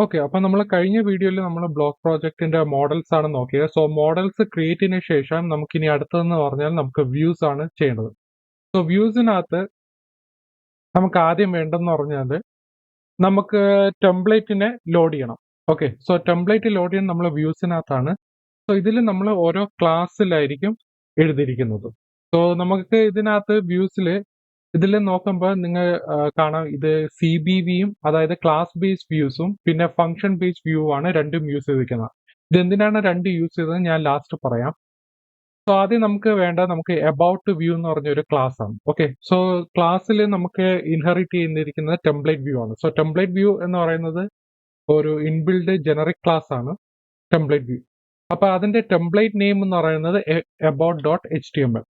Okay, അപ്പൊ നമ്മൾ കഴിഞ്ഞ വീഡിയോയിൽ നമ്മൾ ബ്ലോക്ക് പ്രോജക്റ്റിന്റെ മോഡൽസ് ആണ് നോക്കിയത്. സോ മോഡൽസ് ക്രിയേറ്റിന് ശേഷം നമുക്ക് ഇനി അടുത്തതെന്ന് പറഞ്ഞാൽ നമുക്ക് വ്യൂസ് ആണ് ചെയ്യേണ്ടത്. സോ വ്യൂസിനകത്ത് നമുക്ക് ആദ്യം വേണ്ടെന്ന് പറഞ്ഞാൽ നമുക്ക് ടെംപ്ലേറ്റിനെ ലോഡ് ചെയ്യണം. ഓക്കെ, സോ ടെംപ്ലേറ്റ് ലോഡ് ചെയ്യാൻ നമ്മൾ വ്യൂസിനകത്താണ്. സോ ഇതിൽ നമ്മൾ ഓരോ ക്ലാസ്സിലായിരിക്കും എഴുതിയിരിക്കുന്നത്. സോ നമുക്ക് ഇതിനകത്ത് വ്യൂസിൽ ഇതിൽ നോക്കുമ്പോൾ നിങ്ങൾ കാണാം, ഇത് CBVയും അതായത് ക്ലാസ് ബേസ്ഡ് വ്യൂസും പിന്നെ ഫംഗ്ഷൻ ബേസ്ഡ് വ്യൂ ആണ് രണ്ടും യൂസ് ചെയ്തിരിക്കുന്നത്. ഇതെന്തിനാണ് രണ്ട് യൂസ് ചെയ്തത് ഞാൻ ലാസ്റ്റ് പറയാം. സോ ആദ്യം നമുക്ക് നമുക്ക് എബൌട്ട് വ്യൂ എന്ന് പറഞ്ഞൊരു ക്ലാസ് ആണ്. ഓക്കെ, സോ ക്ലാസ്സിൽ നമുക്ക് ഇൻഹെറിറ്റ് ചെയ്തിരിക്കുന്നത് ടെംപ്ലേറ്റ് വ്യൂ ആണ്. സോ ടെംപ്ലേറ്റ് വ്യൂ എന്ന് പറയുന്നത് ഒരു ഇൻബിൽഡ് ജനറിക് ക്ലാസ് ആണ് ടെംപ്ലേറ്റ് വ്യൂ. അപ്പൊ അതിന്റെ ടെംപ്ലേറ്റ് നെയിം എന്ന് പറയുന്നത് about.html.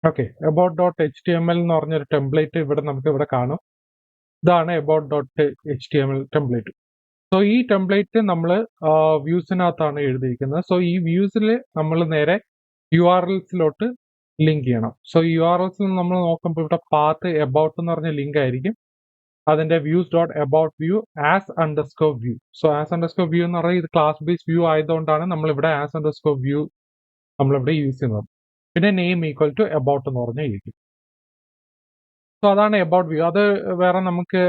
ഓക്കെ, about.html എന്ന് പറഞ്ഞൊരു ടെംപ്ലേറ്റ് നമുക്ക് ഇവിടെ കാണും. ഇതാണ് about.html ടെംപ്ലേറ്റ്. സോ ഈ ടെംപ്ലേറ്റ് നമ്മൾ വ്യൂസിനകത്താണ് എഴുതിയിരിക്കുന്നത്. സോ ഈ വ്യൂസിൽ നമ്മൾ നേരെ URLസിലോട്ട് ലിങ്ക് ചെയ്യണം. സോ URLസിൽ നമ്മൾ നോക്കുമ്പോൾ ഇവിടെ പാത്ത് എബൌട്ട് എന്ന് പറഞ്ഞ ലിങ്ക് ആയിരിക്കും. അതിന്റെ views.about.view as_view. സോ as_view എന്ന് പറയുന്നത് ഇത് ക്ലാസ് ബേസ്ഡ് വ്യൂ ആയതുകൊണ്ടാണ് നമ്മൾ ഇവിടെ as_view നമ്മളിവിടെ യൂസ് ചെയ്യുന്നത്. പിന്നെ നെയിം ഈക്വൽ ടു എബൌട്ട് എന്ന് പറഞ്ഞിരിക്കും. സോ അതാണ് എബൌട്ട് വ്യൂ. അത് വേറെ നമുക്ക്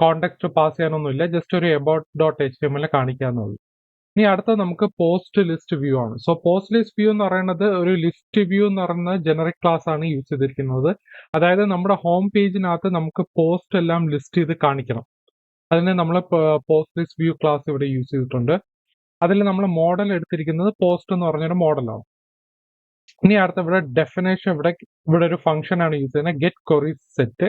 കോണ്ടെക്സ്റ്റ് പാസ് ചെയ്യാനൊന്നുമില്ല, ജസ്റ്റ് ഒരു about.html കാണിക്കാന്നുള്ളൂ. ഇനി അടുത്ത നമുക്ക് പോസ്റ്റ് ലിസ്റ്റ് വ്യൂ ആണ്. സോ പോസ്റ്റ് ലിസ്റ്റ് വ്യൂ എന്ന് പറയുന്നത് ഒരു ലിസ്റ്റ് വ്യൂ എന്ന് പറയുന്ന ജനറിക് ക്ലാസ് ആണ് യൂസ് ചെയ്തിരിക്കുന്നത്. അതായത് നമ്മുടെ ഹോം പേജിനകത്ത് നമുക്ക് പോസ്റ്റ് എല്ലാം ലിസ്റ്റ് ചെയ്ത് കാണിക്കണം. അതിന് നമ്മൾ പോസ്റ്റ് ലിസ്റ്റ് വ്യൂ ക്ലാസ് ഇവിടെ യൂസ് ചെയ്തിട്ടുണ്ട്. അതിൽ നമ്മൾ മോഡൽ എടുത്തിരിക്കുന്നത് പോസ്റ്റ് എന്ന് പറഞ്ഞൊരു മോഡലാണ്. ഇനി അടുത്ത ഇവിടെ ഡെഫിനേഷൻ, ഇവിടെ ഒരു ഫംഗ്ഷൻ ആണ് യൂസ് ചെയ്യുന്നത്, ഗെറ്റ് ക്വറി സെറ്റ്.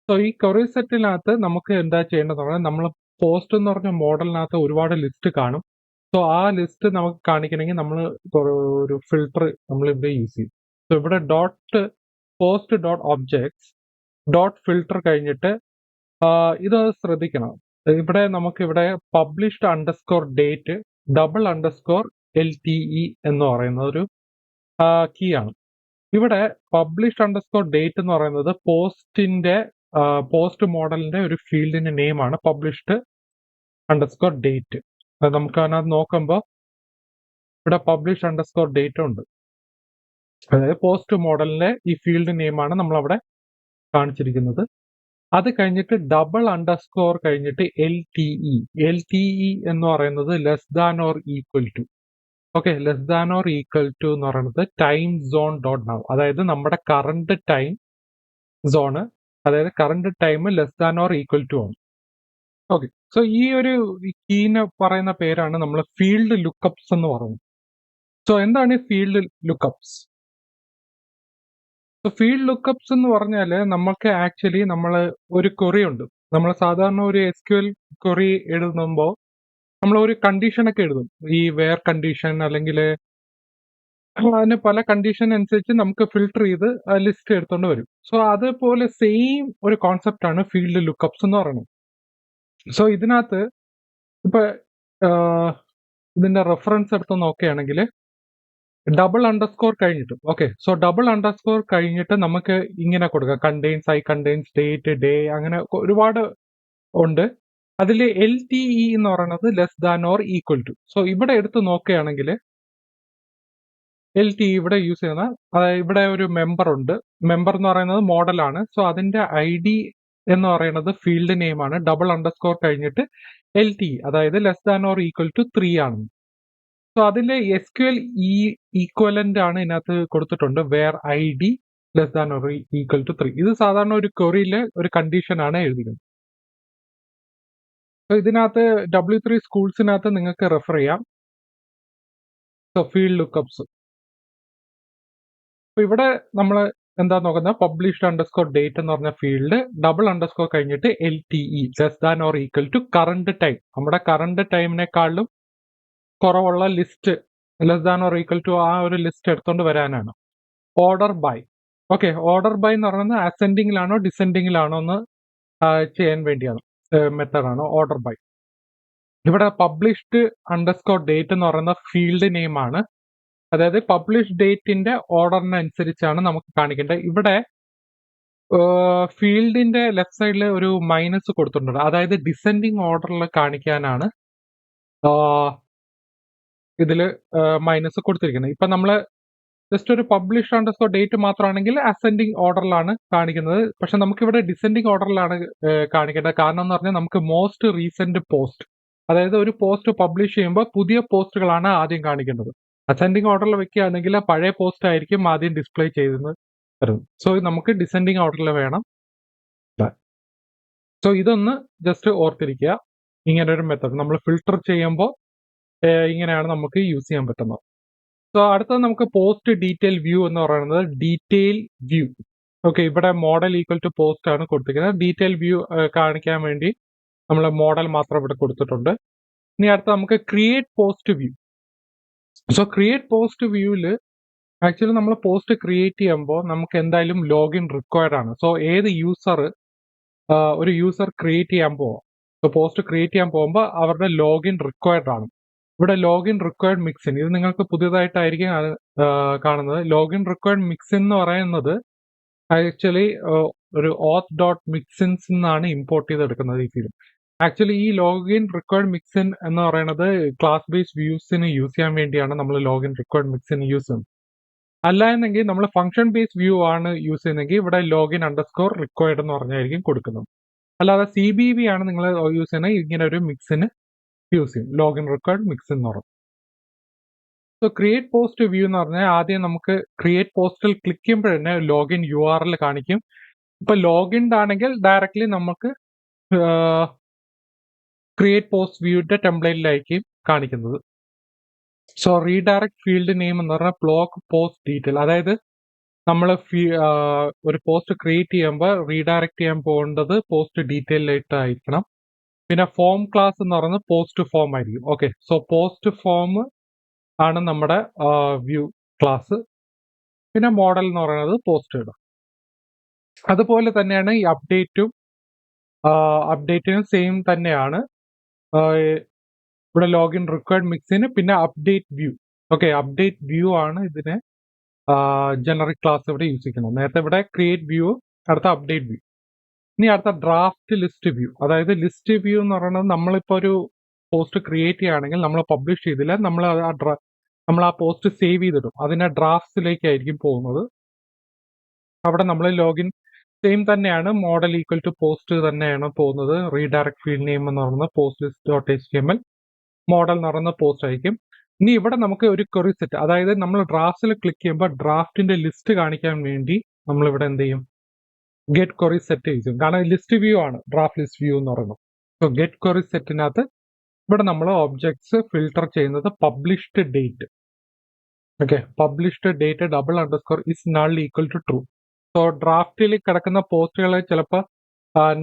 സോ ഈ ക്വറി സെറ്റിനകത്ത് നമുക്ക് എന്താ ചെയ്യേണ്ടതെന്ന് പറഞ്ഞാൽ നമ്മൾ പോസ്റ്റ് എന്ന് പറഞ്ഞ മോഡലിനകത്ത് ഒരുപാട് ലിസ്റ്റ് കാണും. സോ ആ ലിസ്റ്റ് നമുക്ക് കാണിക്കണമെങ്കിൽ നമ്മൾ ഒരു ഫിൽട്ടർ നമ്മൾ ഇവിടെ യൂസ് ചെയ്യും. സോ ഇവിടെ post.objects .filter കഴിഞ്ഞിട്ട് ഇത് ശ്രദ്ധിക്കണം. ഇവിടെ നമുക്ക് ഇവിടെ published_date $LTE എന്ന് പറയുന്ന ഒരു കീ ആണ്. ഇവിടെ published_date എന്ന് പറയുന്നത് പോസ്റ്റ് മോഡലിന്റെ ഒരു ഫീൽഡിന്റെ നെയിം ആണ് published_date. നമുക്ക് അതിനകത്ത് നോക്കുമ്പോൾ ഇവിടെ published_date ഉണ്ട്. അതായത് പോസ്റ്റ് മോഡലിന്റെ ഈ ഫീൽഡ് നെയിം ആണ് നമ്മൾ അവിടെ കാണിച്ചിരിക്കുന്നത്. അത് കഴിഞ്ഞിട്ട് $_ കഴിഞ്ഞിട്ട് LTE എന്ന് പറയുന്നത് <= ഓക്കെ, <= എന്ന് പറയുന്നത് ടൈം സോൺ ഡോട്ട് നൗ, അതായത് നമ്മുടെ കറണ്ട് ടൈം സോണ്, അതായത് കറണ്ട് ടൈം <= ആണ്. ഓക്കെ, സോ ഈ ഒരു കീന് പറയുന്ന പേരാണ് നമ്മൾ ഫീൽഡ് ലുക്കപ്സ് എന്ന് പറയുന്നത്. സോ എന്താണ് ഈ ഫീൽഡ് ലുക്കപ്സ്? ഫീൽഡ് ലുക്കപ്സ് എന്ന് പറഞ്ഞാൽ നമുക്ക് ആക്ച്വലി നമ്മൾ ഒരു ക്വറി ഉണ്ട്. നമ്മൾ സാധാരണ ഒരു SQL ക്വറി എഴുതുമ്പോൾ നമ്മൾ ഒരു കണ്ടീഷൻ ഒക്കെ എഴുതും. ഈ വെയർ കണ്ടീഷൻ അല്ലെങ്കിൽ അതിന് പല കണ്ടീഷൻ അനുസരിച്ച് നമുക്ക് ഫിൽട്ടർ ചെയ്ത് ലിസ്റ്റ് എടുത്തോണ്ട് വരും. സോ അതുപോലെ സെയിം ഒരു കോൺസെപ്റ്റ് ആണ് ഫീൽഡ് ലുക്കപ്സ് എന്ന് പറയുന്നത്. സോ ഇതിനകത്ത് ഇപ്പൊ ഇതിന്റെ റെഫറൻസ് എടുത്ത് നോക്കുകയാണെങ്കിൽ $_ കഴിഞ്ഞിട്ട്, ഓക്കെ, സോ $_ കഴിഞ്ഞിട്ട് നമുക്ക് ഇങ്ങനെ കൊടുക്കാം, കണ്ടെയ്ൻസ് ഡേറ്റ്, ഡേ, അങ്ങനെ ഒരുപാട് ഉണ്ട്. അതിൽ LTE എന്ന് പറയുന്നത് <= സോ ഇവിടെ എടുത്ത് നോക്കുകയാണെങ്കിൽ LTE ഇവിടെ യൂസ് ചെയ്യുന്ന, അതായത് ഇവിടെ ഒരു മെമ്പർ ഉണ്ട്. മെമ്പർ എന്ന് പറയുന്നത് മോഡലാണ്. സോ അതിന്റെ ID എന്ന് പറയുന്നത് ഫീൽഡ് നെയിം ആണ്. $_ കഴിഞ്ഞിട്ട് LTE, അതായത് <= 3 ആണ്. സോ അതിലെ SQL ഈക്വലന്റ് ആണ് ഇതിനകത്ത് കൊടുത്തിട്ടുണ്ട്, വേർ ID <= 3. ഇത് സാധാരണ ഒരു ക്വറിയിലെ ഒരു കണ്ടീഷൻ ആണ് എഴുതിക്കുന്നത്. സോ ഇതിനകത്ത് W3 സ്കൂൾസിനകത്ത് നിങ്ങൾക്ക് റെഫർ ചെയ്യാം. So field lookups. അപ്പൊ ഇവിടെ നമ്മൾ എന്താ നോക്കുന്നത്, published_date എന്ന് പറഞ്ഞ ഫീൽഡ് $_ കഴിഞ്ഞിട്ട് LTE <= കറണ്ട് ടൈം, നമ്മുടെ കറണ്ട് ടൈമിനെക്കാളും കുറവുള്ള ലിസ്റ്റ് <= ആ ഒരു ലിസ്റ്റ് എടുത്തോണ്ട് വരാനാണ്. Order by, okay, order by എന്ന് പറയുന്നത് അസെൻഡിങ്ങിലാണോ ഡിസെൻഡിങ്ങിലാണോ എന്ന് ചെയ്യാൻ വേണ്ടിയാണ് മെത്തേഡാണ് ഓർഡർ ബൈ. ഇവിടെ published_date എന്ന് പറയുന്ന ഫീൽഡ് നെയിം ആണ്. അതായത് പബ്ലിഷ് ഡേറ്റിന്റെ ഓർഡറിനനുസരിച്ചാണ് നമുക്ക് കാണിക്കേണ്ടത്. ഇവിടെ ഫീൽഡിന്റെ ലെഫ്റ്റ് സൈഡിൽ ഒരു മൈനസ് കൊടുത്തിട്ടുണ്ട്. അതായത് ഡിസെൻഡിങ് ഓർഡറിൽ കാണിക്കാനാണ് ഇതിൽ മൈനസ് കൊടുത്തിരിക്കുന്നത്. ഇപ്പൊ നമ്മള് ജസ്റ്റ് ഒരു പബ്ലിഷ് അണ്ടർസ്കോർ ഡേറ്റ് മാത്രമാണെങ്കിൽ അസെൻഡിങ് ഓർഡറിലാണ് കാണിക്കുന്നത്. പക്ഷെ നമുക്കിവിടെ ഡിസെൻഡിങ് ഓർഡറിലാണ് കാണിക്കേണ്ടത്. കാരണം എന്ന് പറഞ്ഞാൽ നമുക്ക് മോസ്റ്റ് റീസെന്റ് പോസ്റ്റ്, അതായത് ഒരു പോസ്റ്റ് പബ്ലിഷ് ചെയ്യുമ്പോൾ പുതിയ പോസ്റ്റുകളാണ് ആദ്യം കാണിക്കേണ്ടത്. അസെൻഡിങ് ഓർഡറിൽ വെക്കുകയാണെങ്കിൽ പഴയ പോസ്റ്റ് ആയിരിക്കും ആദ്യം ഡിസ്പ്ലേ ചെയ്തെന്ന് വരുന്നത്. സോ നമുക്ക് ഡിസെൻഡിങ് ഓർഡറിൽ വേണം. സോ ഇതൊന്ന് ജസ്റ്റ് ഓർത്തിരിക്കുക. ഇങ്ങനെ ഒരു മെത്തേഡ് നമ്മൾ ഫിൽട്ടർ ചെയ്യുമ്പോൾ ഇങ്ങനെയാണ് നമുക്ക് യൂസ് ചെയ്യാൻ പറ്റുന്നത്. സോ അടുത്തത് നമുക്ക് പോസ്റ്റ് ഡീറ്റെയിൽ വ്യൂ എന്ന് പറയുന്നത് ഡീറ്റെയിൽ വ്യൂ. ഓക്കെ, ഇവിടെ മോഡൽ ഈക്വൽ ടു പോസ്റ്റ് ആണ് കൊടുത്തിരിക്കുന്നത്. ഡീറ്റെയിൽ വ്യൂ കാണിക്കാൻ വേണ്ടി നമ്മൾ മോഡൽ മാത്രം ഇവിടെ കൊടുത്തിട്ടുണ്ട്. ഇനി അടുത്ത നമുക്ക് create post view. So create post വ്യൂവിൽ ആക്ച്വലി നമ്മൾ പോസ്റ്റ് ക്രിയേറ്റ് ചെയ്യുമ്പോൾ നമുക്ക് എന്തായാലും ലോഗിൻ റിക്വയർഡ് ആണ്. സോ ഏത് യൂസർ ഒരു യൂസർ ക്രിയേറ്റ് ചെയ്യാൻ പോവാം, സോ പോസ്റ്റ് ക്രിയേറ്റ് ചെയ്യാൻ പോകുമ്പോൾ അവരുടെ ലോഗിൻ റിക്വയർഡ് ആണ്. ഇവിടെ ലോഗിൻ റിക്വയർഡ് മിക്സിൻ, ഇത് നിങ്ങൾക്ക് പുതിയതായിട്ടായിരിക്കും കാണുന്നത്. ലോഗിൻ റിക്വയർഡ് മിക്സിൻ എന്ന് പറയുന്നത് ആക്ച്വലി ഒരു ഓത്ത് ഡോട്ട് മിക്സിൻസ് എന്നാണ് ഇമ്പോർട്ട് ചെയ്തെടുക്കുന്നത് ഈ ഫീൽഡ്. ആക്ച്വലി ഈ ലോഗിൻ റിക്വയർഡ് മിക്സിൻ എന്ന് പറയുന്നത് ക്ലാസ് ബേസ്ഡ് വ്യൂസിന് യൂസ് ചെയ്യാൻ വേണ്ടിയാണ് നമ്മൾ ലോഗിൻ റിക്വയർഡ് മിക്സിൻ യൂസ് ചെയ്യുന്നത്. അല്ല എന്നെങ്കിൽ നമ്മൾ ഫംഗ്ഷൻ ബേസ്ഡ് വ്യൂ ആണ് യൂസ് ചെയ്യുന്നതെങ്കിൽ ഇവിടെ ലോഗിൻ അണ്ടർസ്കോർ റിക്വയർഡ് എന്ന് പറഞ്ഞായിരിക്കും കൊടുക്കുന്നത്. അല്ലാതെ CBV ആണ് നിങ്ങൾ യൂസ് ചെയ്യുന്നത്, ഇങ്ങനെ ഒരു മിക്സിന് യൂസ് ചെയ്യും, ലോഗിൻ റിക്വയർഡ് മിക്സ് എന്ന് പറയും. സോ ക്രിയേറ്റ് പോസ്റ്റ് വ്യൂ എന്ന് പറഞ്ഞാൽ ആദ്യം നമുക്ക് ക്രിയേറ്റ് പോസ്റ്റിൽ ക്ലിക്ക് ചെയ്യുമ്പോൾ തന്നെ ലോഗിൻ URL കാണിക്കും. ഇപ്പൊ ലോഗിൻഡ് ആണെങ്കിൽ ഡയറക്ട്ലി നമുക്ക് ക്രിയേറ്റ് പോസ്റ്റ് വ്യൂയുടെ ടെംപ്ലേറ്റിലായിരിക്കും കാണിക്കുന്നത്. സോ റീഡയറക്ട് ഫീൽഡ് നെയിം എന്ന് പറഞ്ഞാൽ ബ്ലോക്ക് പോസ്റ്റ് ഡീറ്റെയിൽ, അതായത് നമ്മൾ ഒരു പോസ്റ്റ് ക്രിയേറ്റ് ചെയ്യുമ്പോൾ റീഡയറക്ട് ചെയ്യാൻ പോകേണ്ടത് പോസ്റ്റ് ഡീറ്റെയിലായിട്ടായിരിക്കണം. പിന്നെ ഫോം ക്ലാസ് എന്ന് പറയുന്നത് പോസ്റ്റ് ഫോം ആയിരിക്കും. ഓക്കെ, സോ പോസ്റ്റ് ഫോം ആണ് നമ്മുടെ വ്യൂ ക്ലാസ്. പിന്നെ മോഡൽ എന്ന് പറയുന്നത് പോസ്റ്റ് ഇടും. അതുപോലെ തന്നെയാണ് ഈ അപ്ഡേറ്റിനും സെയിം തന്നെയാണ്. ഇവിടെ ലോഗിൻ റിക്വയർഡ് മിക്സിന് പിന്നെ update view. Okay, update view ആണ് ഇതിനെ ജനറിക് ക്ലാസ് ഇവിടെ യൂസ് ചെയ്യുന്നത്. നേരത്തെ ഇവിടെ ക്രിയേറ്റ് വ്യൂ, അടുത്ത അപ്ഡേറ്റ് വ്യൂ. ഇനി അടുത്ത ഡ്രാഫ്റ്റ് ലിസ്റ്റ് വ്യൂ. അതായത് ലിസ്റ്റ് വ്യൂ എന്ന് പറയുന്നത് നമ്മളിപ്പോൾ ഒരു പോസ്റ്റ് ക്രിയേറ്റ് ചെയ്യുകയാണെങ്കിൽ നമ്മൾ പബ്ലിഷ് ചെയ്തില്ല, നമ്മൾ ആ പോസ്റ്റ് സേവ് ചെയ്തിടും, അതിന്റെ ഡ്രാഫ്റ്റ്സിലേക്കായിരിക്കും പോകുന്നത്. അവിടെ നമ്മൾ ലോഗിൻ സെയിം തന്നെയാണ്, മോഡൽ ഈക്വൽ ടു പോസ്റ്റ് തന്നെയാണ് പോകുന്നത്. റീഡയറക്ട് ഫീൽഡ് നെയിം എന്ന് പറയുന്നത് post list dot HTML, model എന്ന് പറയുന്നത് പോസ്റ്റ് ആയിരിക്കും. ഇനി ഇവിടെ നമുക്ക് ഒരു ക്വറി സെറ്റ്, അതായത് നമ്മൾ ഡ്രാഫ്റ്റ്സിൽ ക്ലിക്ക് ചെയ്യുമ്പോൾ ഡ്രാഫ്റ്റിന്റെ ലിസ്റ്റ് കാണിക്കാൻ വേണ്ടി നമ്മൾ ഇവിടെ എന്ത് ചെയ്യും, ഗെറ്റ് ക്വറി സെറ്റ് ചെയ്യും. കാരണം ലിസ്റ്റ് വ്യൂ ആണ് ഡ്രാഫ്റ്റ് ലിസ്റ്റ് വ്യൂ എന്ന് പറയുന്നത്. സോ ഗെറ്റ് ക്വറി സെറ്റിനകത്ത് ഇവിടെ നമ്മൾ ഒബ്ജക്ട്സ് ഫിൽട്ടർ ചെയ്യുന്നത് published date. Okay, published date double underscore is null equal to true. So ഡ്രാഫ്റ്റിൽ കിടക്കുന്ന പോസ്റ്റുകൾ ചിലപ്പോൾ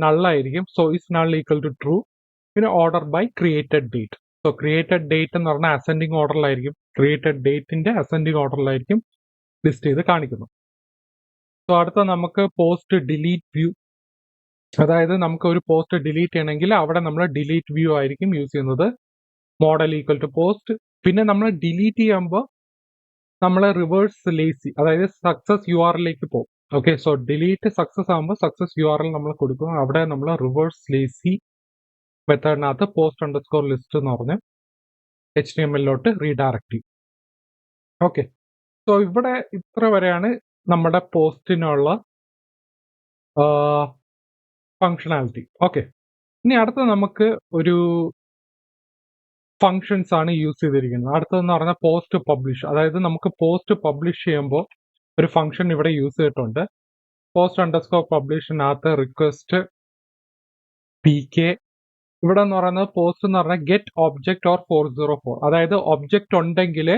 നള്ളായിരിക്കും. So is null equal to true. പിന്നെ order by created date. So created date എന്ന് പറഞ്ഞാൽ അസെൻഡിങ് ഓർഡറിലായിരിക്കും, ക്രിയേറ്റഡ് ഡേറ്റിന്റെ അസെൻഡിങ് ഓർഡറിലായിരിക്കും ലിസ്റ്റ് ചെയ്ത് കാണിക്കുന്നത്. സോ അടുത്ത നമുക്ക് പോസ്റ്റ് ഡിലീറ്റ് വ്യൂ. അതായത് നമുക്ക് ഒരു പോസ്റ്റ് ഡിലീറ്റ് ചെയ്യണമെങ്കിൽ അവിടെ നമ്മൾ ഡിലീറ്റ് വ്യൂ ആയിരിക്കും യൂസ് ചെയ്യുന്നത്. Model equal to post. പിന്നെ നമ്മൾ ഡിലീറ്റ് ചെയ്യുമ്പോൾ നമ്മൾ റിവേഴ്സ് ലേസി, അതായത് സക്സസ് URLിലേക്ക് പോകും. ഓക്കെ, സോ ഡിലീറ്റ് സക്സസ് ആകുമ്പോൾ സക്സസ് URL നമ്മൾ കൊടുക്കും. അവിടെ നമ്മൾ റിവേഴ്സ് ലേസി മെത്തേഡിനകത്ത് പോസ്റ്റ് അണ്ടർസ്കോർ ലിസ്റ്റ് എന്ന് പറഞ്ഞ് HTMLലോട്ട് റീഡയറക്ട് ചെയ്യും. ഓക്കെ, സോ ഇവിടെ ഇത്ര വരെയാണ് നമ്മുടെ പോസ്റ്റിനുള്ള ഫങ്ഷനാലിറ്റി. ഓക്കെ, ഇനി അടുത്ത നമുക്ക് ഒരു ഫങ്ഷൻസ് ആണ് യൂസ് ചെയ്തിരിക്കുന്നത്. അടുത്തതെന്ന് പറഞ്ഞാൽ പോസ്റ്റ് പബ്ലിഷ്. അതായത് നമുക്ക് പോസ്റ്റ് പബ്ലിഷ് ചെയ്യുമ്പോൾ ഒരു ഫംഗ്ഷൻ ഇവിടെ യൂസ് ചെയ്തിട്ടുണ്ട്. പോസ്റ്റ് അണ്ടർസ്കോർ പബ്ലിഷിനകത്ത് റിക്വസ്റ്റ് PK. ഇവിടെ എന്ന് പറയുന്നത് പോസ്റ്റ് എന്ന് പറഞ്ഞാൽ ഗെറ്റ് ഒബ്ജക്റ്റ് ഓർ 404. അതായത് ഒബ്ജക്റ്റ് ഉണ്ടെങ്കിൽ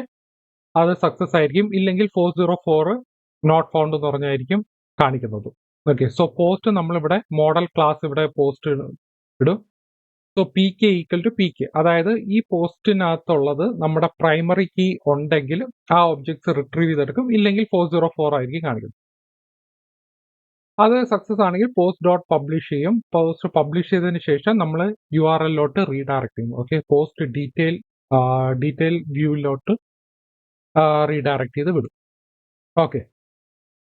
അത് സക്സസ് ആയിരിക്കും, ഇല്ലെങ്കിൽ 404 നോട്ട് ഫൗണ്ട് എന്ന് പറഞ്ഞായിരിക്കും കാണിക്കുന്നത്. ഓക്കെ, സോ പോസ്റ്റ് നമ്മളിവിടെ മോഡൽ ക്ലാസ് ഇവിടെ പോസ്റ്റ് ഇടും. So PK equal to PK, അതായത് ഈ പോസ്റ്റിനകത്തുള്ളത് നമ്മുടെ പ്രൈമറി കീ ഉണ്ടെങ്കിൽ ആ ഒബ്ജക്ട്സ് റിട്രീവ് ചെയ്തെടുക്കും, ഇല്ലെങ്കിൽ 404 ആയിരിക്കും കാണിക്കുന്നത്. അത് സക്സസ് ആണെങ്കിൽ പോസ്റ്റ് ഡോട്ട് പബ്ലിഷ് ചെയ്യും. പോസ്റ്റ് പബ്ലിഷ് ചെയ്തതിന് ശേഷം നമ്മൾ URLലോട്ട് റീഡയറക്ട് ചെയ്യും. ഓക്കെ, പോസ്റ്റ് ഡീറ്റെയിൽ വ്യൂവിലോട്ട് റീഡയറക്ട് ചെയ്ത് വിടും. ഓക്കെ,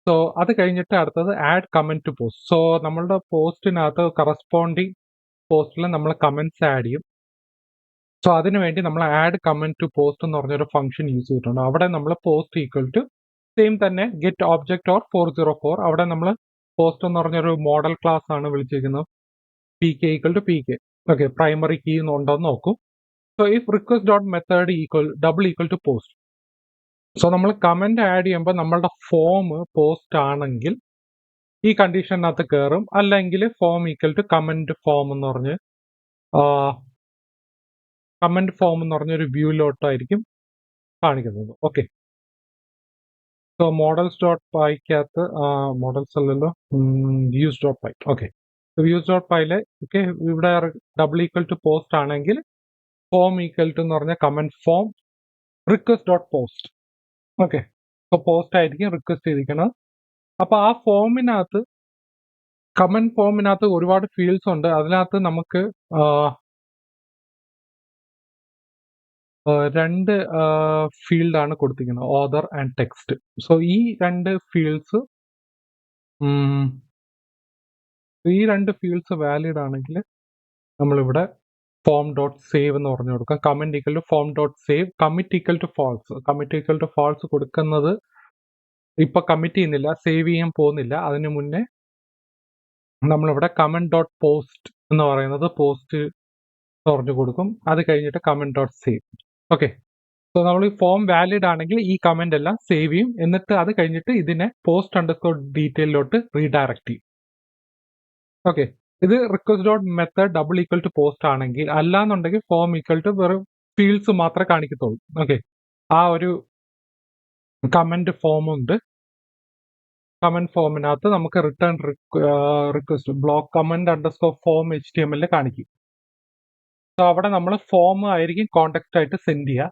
സോ അത് കഴിഞ്ഞിട്ട് അടുത്തത് add comment to post. So നമ്മളുടെ പോസ്റ്റിനകത്ത് കറസ്പോണ്ടിങ് പോസ്റ്റിൽ നമ്മൾ കമന്റ്സ് ആഡ് ചെയ്യും. സോ അതിനുവേണ്ടി നമ്മൾ ആഡ് കമന്റ് ടു പോസ്റ്റ് എന്ന് പറഞ്ഞൊരു ഫംഗ്ഷൻ യൂസ് ചെയ്തിട്ടുണ്ട്. അവിടെ നമ്മൾ പോസ്റ്റ് ഈക്വൽ ടു സെയിം തന്നെ ഗെറ്റ് ഓബ്ജക്റ്റ് ഓർ 404. അവിടെ നമ്മൾ പോസ്റ്റ് എന്ന് പറഞ്ഞൊരു മോഡൽ ക്ലാസ് ആണ് വിളിച്ചിരിക്കുന്നത്. P K equal to P K. Okay, primary key ഉണ്ടോ എന്ന് നോക്കൂ. So if request dot method double equal to post. So നമ്മൾ കമന്റ് ആഡ് ചെയ്യുമ്പോൾ നമ്മളുടെ ഫോം പോസ്റ്റ് ആണെങ്കിൽ ഈ കണ്ടീഷനകത്ത് കയറും. അല്ലെങ്കിൽ form equal to comment form എന്ന് പറഞ്ഞ് കമന്റ് ഫോം എന്ന് പറഞ്ഞൊരു വ്യൂയിലോട്ടായിരിക്കും കാണിക്കുന്നത്. ഓക്കെ, സോ മോഡൽസ് ഡോട്ട് പൈക്കകത്ത് മോഡൽസ് അല്ലല്ലോ, views dot py. Okay, views dot പൈയില് ഓക്കെ ഇവിടെ ഡബിൾ ഈക്വൽ ടു പോസ്റ്റ് ആണെങ്കിൽ ഫോം ഈക്വൽ ടു എന്ന് പറഞ്ഞ comment form request dot post. Okay, so post ആയിരിക്കും റിക്വസ്റ്റ് ചെയ്തിരിക്കുന്നത്. അപ്പൊ ആ ഫോമിനകത്ത് കമന്റ് ഫോമിനകത്ത് ഒരുപാട് ഫീൽഡ്സ് ഉണ്ട്. അതിനകത്ത് നമുക്ക് രണ്ട് ഫീൽഡാണ് കൊടുത്തിരിക്കുന്നത്, ഓതർ ആൻഡ് ടെക്സ്റ്റ്. സോ ഈ രണ്ട് ഫീൽഡ്സ് വാലിഡ് ആണെങ്കിൽ നമ്മളിവിടെ ഫോം ഡോട്ട് സേവ് എന്ന് പറഞ്ഞു കൊടുക്കാം. Comment equal to form dot save, commit equal to false. Commit equal to false കൊടുക്കുന്നത് ഇപ്പൊ കമ്മിറ്റ് ചെയ്യുന്നില്ല, സേവ് ചെയ്യാൻ പോകുന്നില്ല. അതിനു മുന്നേ നമ്മളിവിടെ കമന്റ് ഡോട്ട് പോസ്റ്റ് എന്ന് പറയുന്നത് പോസ്റ്റ് പറഞ്ഞു കൊടുക്കും. അത് കഴിഞ്ഞിട്ട് comment dot save. Okay, so നമ്മൾ ഈ ഫോം വാലിഡ് ആണെങ്കിൽ ഈ കമന്റ് എല്ലാം സേവ് ചെയ്യും. എന്നിട്ട് അത് കഴിഞ്ഞിട്ട് ഇതിനെ പോസ്റ്റ് അണ്ടർസ്കോർ ഡീറ്റെയിലോട്ട് റീഡയറക്ട് ചെയ്യും. ഓക്കെ, ഇത് request dot method double equal to post ആണെങ്കിൽ, അല്ലാന്നുണ്ടെങ്കിൽ ഫോം ഈക്വൽ ടു വെറും ഫീൽഡ്സ് മാത്രമേ കാണിക്കത്തുള്ളൂ. ഓക്കെ, ആ ഒരു കമന്റ് ഫോം ഉണ്ട്. കമന്റ് ഫോമിനകത്ത് നമുക്ക് return request block comment underscore form HTML കാണിക്കും. സോ അവിടെ നമ്മൾ ഫോം ആയിരിക്കും കോണ്ടാക്ട് ആയിട്ട് സെൻഡ് ചെയ്യുക.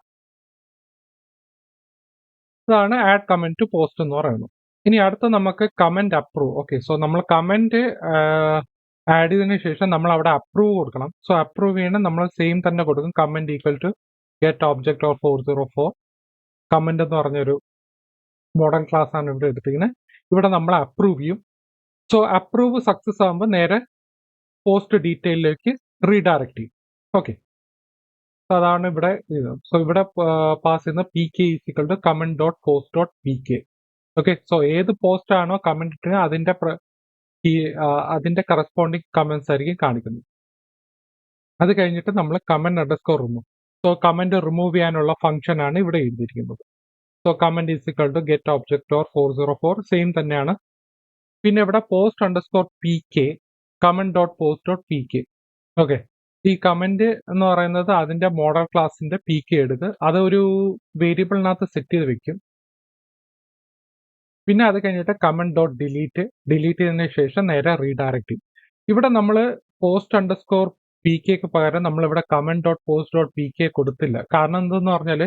ഇതാണ് ആഡ് കമന്റ് ടു പോസ്റ്റ് എന്ന് പറയുന്നത്. ഇനി അടുത്ത നമുക്ക് കമന്റ് അപ്രൂവ്. ഓക്കെ, സോ നമ്മൾ കമന്റ് ആഡ് ചെയ്തതിനു ശേഷം നമ്മൾ അവിടെ അപ്രൂവ് കൊടുക്കണം. സോ അപ്രൂവ് ചെയ്യണം നമ്മൾ സെയിം തന്നെ കൊടുക്കും. Comment equal to get object of 404. Comment എന്ന് പറഞ്ഞൊരു മോഡൽ ക്ലാസ് ആണ് ഇവിടെ എടുത്തിരിക്കുന്നത്. ഇവിടെ നമ്മൾ അപ്രൂവ് ചെയ്യും. സോ അപ്രൂവ് സക്സസ് ആകുമ്പോൾ നേരെ പോസ്റ്റ് ഡീറ്റെയിലേക്ക് റീഡയറക്ട് ചെയ്യും. ഓക്കെ, അതാണ് ഇവിടെ. സോ ഇവിടെ പാസ് ചെയ്യുന്ന P K equal to comment dot post dot P K. Okay, so ഏത് പോസ്റ്റ് ആണോ കമന്റ് ഇട്ടത് അതിന്റെ കറസ്പോണ്ടിങ് കമന്റ്സ് ആയിരിക്കും കാണിക്കുന്നത്. അത് കഴിഞ്ഞിട്ട് നമ്മൾ comment underscore remove. So comment remove ചെയ്യാനുള്ള ഫംഗ്ഷൻ ആണ് ഇവിടെ എഴുതിയിരിക്കുന്നത്. So comment equal to get object or 404 same തന്നെയാണ്. പിന്നെ ഇവിടെ post underscore P K comment dot post dot P K. Okay, ഈ കമന്റ് എന്ന് പറയുന്നത് അതിന്റെ മോഡൽ ക്ലാസിന്റെ പി കെ എടുത്ത് അത് ഒരു വേരിയബിളിനകത്ത് സെറ്റ് ചെയ്ത് വെക്കും. പിന്നെ അത് കഴിഞ്ഞിട്ട് കമന്റ് ഡോട്ട് ഡിലീറ്റ് ചെയ്തതിനു ശേഷം നേരെ റീഡയറക്ട് ചെയ്യും. ഇവിടെ നമ്മൾ പോസ്റ്റ് അണ്ടർസ്കോർ പി കെക്ക് പകരം നമ്മൾ ഇവിടെ comment dot post dot P K കൊടുത്തില്ല. കാരണം എന്തെന്ന് പറഞ്ഞാൽ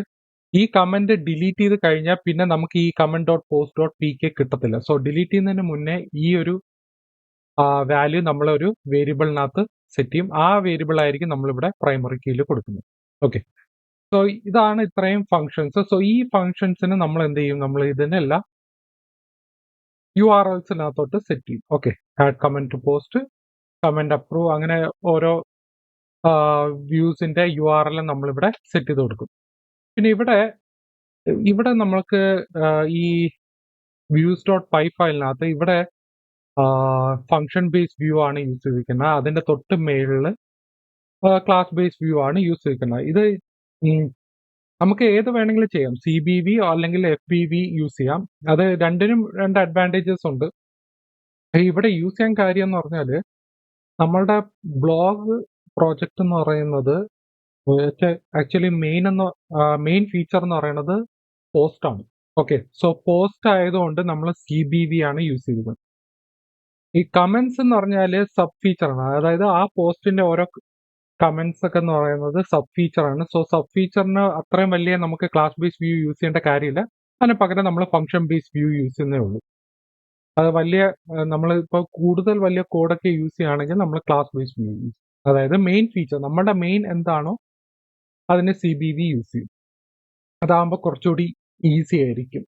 ഈ കമന്റ് ഡിലീറ്റ് ചെയ്ത് കഴിഞ്ഞാൽ പിന്നെ നമുക്ക് ഈ comment dot post dot P K കിട്ടത്തില്ല. സോ ഡിലീറ്റ് ചെയ്യുന്നതിന് മുന്നേ ഈ ഒരു വാല്യൂ നമ്മളൊരു വേരിയബിളിനകത്ത് സെറ്റ് ചെയ്യും. ആ വേരിയബിൾ ആയിരിക്കും നമ്മളിവിടെ പ്രൈമറി കീയിൽ കൊടുക്കുന്നത്. ഓക്കെ, സോ ഇതാണ് ഇത്രയും ഫങ്ഷൻസ്. സോ ഈ ഫങ്ഷൻസിന് നമ്മൾ എന്ത് ചെയ്യും, നമ്മൾ ഇതിനെല്ലാം URLസിനകത്തോട്ട് സെറ്റ് ചെയ്യും. Okay, add comment to post, comment approve, അങ്ങനെ ഓരോ വ്യൂസിന്റെ URL നമ്മളിവിടെ സെറ്റ് ചെയ്ത് കൊടുക്കും. പിന്നെ ഇവിടെ നമ്മൾക്ക് ഈ വ്യൂസ് ഡോട്ട് പൈ ഫയലിനകത്ത് ഇവിടെ ഫംഗ്ഷൻ ബേസ്ഡ് വ്യൂ ആണ് യൂസ് ചെയ്തിരിക്കുന്നത്. അതിന്റെ തൊട്ട് മേളിൽ ക്ലാസ് ബേസ്ഡ് വ്യൂ ആണ് യൂസ് ചെയ്തിരിക്കുന്നത്. ഇത് നമുക്ക് ഏത് വേണമെങ്കിലും ചെയ്യാം. CBV അല്ലെങ്കിൽ FBV യൂസ് ചെയ്യാം. അത് രണ്ടിനും രണ്ട് അഡ്വാൻറ്റേജസ് ഉണ്ട്. ഇവിടെ യൂസ് ചെയ്യാൻ കാര്യം എന്ന് പറഞ്ഞാൽ നമ്മളുടെ ബ്ലോഗ് പ്രോജക്റ്റ് എന്ന് പറയുന്നത് ആക്ച്വലി മെയിൻ ഫീച്ചർ എന്ന് പറയുന്നത് പോസ്റ്റ് ആണ്. ഓക്കെ, സോ പോസ്റ്റ് ആയതുകൊണ്ട് നമ്മൾ CBV ആണ് യൂസ് ചെയ്തത്. ഈ കമന്റ്സ് എന്ന് പറഞ്ഞാൽ സബ് ഫീച്ചർ ആണ്. അതായത് ആ പോസ്റ്റിന്റെ ഓരോ കമന്റ്സ് ഒക്കെ എന്ന് പറയുന്നത് സബ് ഫീച്ചർ ആണ്. സോ സബ് ഫീച്ചറിന് അത്രയും വലിയ നമുക്ക് ക്ലാസ് ബേസ് വ്യൂ യൂസ് ചെയ്യേണ്ട കാര്യമില്ല. അതിന് പകരം നമ്മൾ ഫംഗ്ഷൻ ബേസ് വ്യൂ യൂസ് ചെയ്യുന്നേ ഉള്ളൂ. അത് നമ്മൾ ഇപ്പോൾ കൂടുതൽ വലിയ കോഡൊക്കെ യൂസ് ചെയ്യുകയാണെങ്കിൽ നമ്മൾ ക്ലാസ് ബേസ് വ്യൂ യൂസ്, അതായത് മെയിൻ ഫീച്ചർ നമ്മുടെ മെയിൻ എന്താണോ അതിന് CBV യൂസ് ചെയ്യും. അതാകുമ്പോൾ കുറച്ചുകൂടി ഈസി ആയിരിക്കും.